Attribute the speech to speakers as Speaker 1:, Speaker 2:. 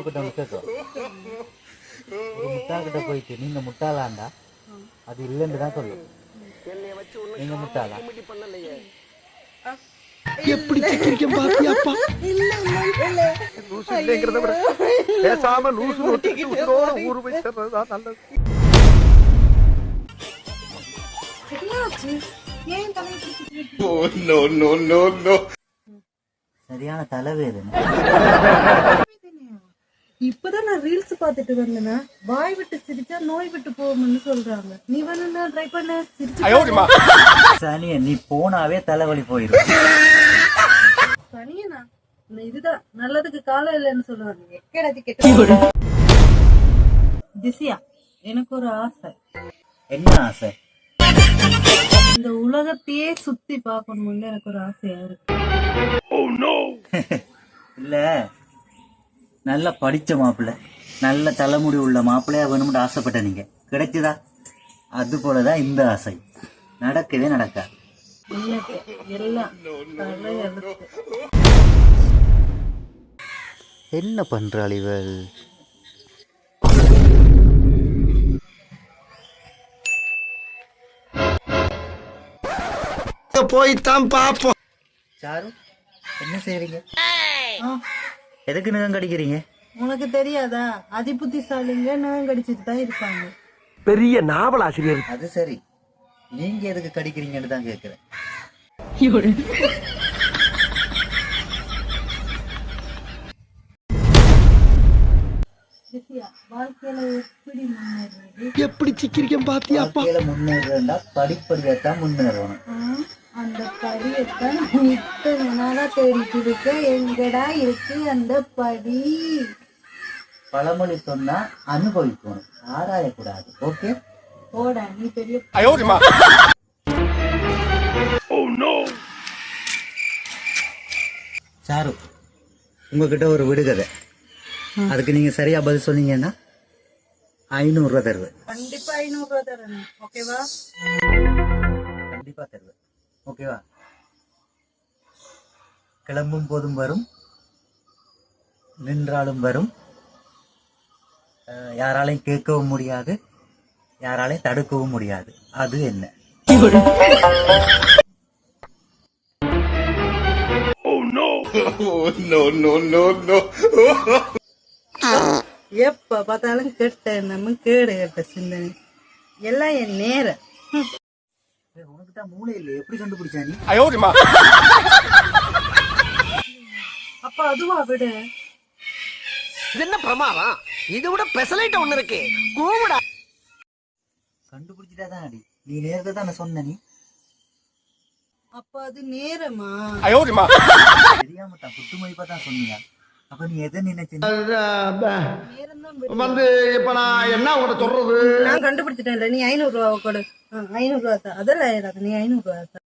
Speaker 1: சாப்பிட்டு ஒன்று கேட்கும். ஒரு முட்டாள்கிட்ட போயிட்டு நீங்க முட்டாளாண்டா அது இல்லைன்னு தான் சொல்லும். நீங்க முட்டாளா?
Speaker 2: எப்படி சிக்கிரிக்கம் பாத்தியாப்பா? பேசாம லூசு ஊரு போய் சேர்றதுதான் நல்லது.
Speaker 1: சரியான தலைவேதனை.
Speaker 3: இப்பதான் நான் ரீல்ஸ் பாத்துட்டு வந்தேன்னா வாய் விட்டு சிரிச்சா நோய் விட்டு போகும்னு சொல்றாங்க. நீ வேணா ட்ரை பண்ண
Speaker 1: சனிய நீ போனாவே தலைவலி போயிடும்.
Speaker 3: சனியனா இதுதான் நல்லதுக்கு காலம் இல்லைன்னு சொல்லுவாங்க. எக்கடாச்சு கேட்ட திசியா, எனக்கு ஒரு ஆசை.
Speaker 1: என்ன ஆசை?
Speaker 3: இந்த உலகத்தையே சுத்தி பார்க்கணும்னு எனக்கு ஒரு ஆசையா இருக்கு.
Speaker 1: இல்ல நல்ல படிச்ச மாப்பிள்ள, நல்ல தலைமுடி உள்ள மாப்பிள்ளையா வேணும்னு ஆசைப்பட்ட நீங்க கிடைச்சதா? அது போலதான் இந்த ஆசை நடக்கவே நடக்காது.
Speaker 3: எல்லாம்
Speaker 1: என்ன பண்றாள் இவள்?
Speaker 2: போய்தான் பாப்போம்.
Speaker 1: சாரு என்ன செய்யறீங்க? எதுக்கு நகம் கடிக்கிறீங்க?
Speaker 3: உனக்கு தெரியாதா? அதிபுத்திசாலிங்க நகம் கடிச்சிட்டு தான் இருப்பாங்க.
Speaker 2: பெரிய நாவலாசிரியர்.
Speaker 1: அது சரி, நீங்க எதுக்கு கடிக்கிறீங்கன்னு தான் கேக்குறேன்.
Speaker 3: வாழ்க்கையில எப்படி முன்னேறது?
Speaker 2: எப்படி சிக்கிரிக்கம் பாத்தியாப்பா?
Speaker 1: முன்னேறா படிப்படியாத்தான் முன்னேறணும்.
Speaker 3: அந்த படியத்தான் இத்தனை நாளா தேடிட்டு இருக்க. எங்கடா இருக்கு அந்த படி?
Speaker 1: பழமொழி சொன்னா அனுபவிக்கணும், ஆராயக்கூடாது. ஓகே
Speaker 3: போடா நீ பெரிய.
Speaker 1: சாரு, உங்ககிட்ட ஒரு விடுகதை, அதுக்கு நீங்க சரியா பதில் சொன்னீங்கன்னா 500 ரூபாய் தருவேன்.
Speaker 3: கண்டிப்பா 500 ரூபாய் தரணும். ஓகேவா?
Speaker 1: கண்டிப்பா தருவேன். ஓகேவா? கிளம்பும் போதும் வரும், நின்றாலும் வரும், யாராலையும் கேட்கவும் முடியாது, யாராலையும் தடுக்கவும் முடியாது. அது என்ன?
Speaker 3: எப்ப பார்த்தாலும் கெட்ட நம்ம கேடு கெட்ட சிந்தனை எல்லாம் என் நேரம்.
Speaker 1: உனக்கு தான் மூளை இல்லை, எப்படி கண்டுபிடிச்சா நீ?
Speaker 3: அப்ப அதுவா விடு.
Speaker 2: இது என்ன பிரமாதம்? இது விட பெசலைட் ஒண்ணு இருக்கு. கூவுடா.
Speaker 1: கண்டுபிடிச்சிட்டா தான் அடி. நீ நேரத்தை தானே சொன்ன நீ.
Speaker 3: அப்ப அது நேரமா?
Speaker 1: தெரியாம தான் குத்துமதிப்பா தான் சொன்னீங்க. அப்ப நீ எதை நினைச்சு
Speaker 2: வந்து இப்ப நான் என்ன உங்களை சொல்றது?
Speaker 3: நான் கண்டுபிடிச்சிட்டேன். நீ 500 ரூபா கொடு. 500 ரூபா தான். அதெல்லாம் நீ 500 ரூபா.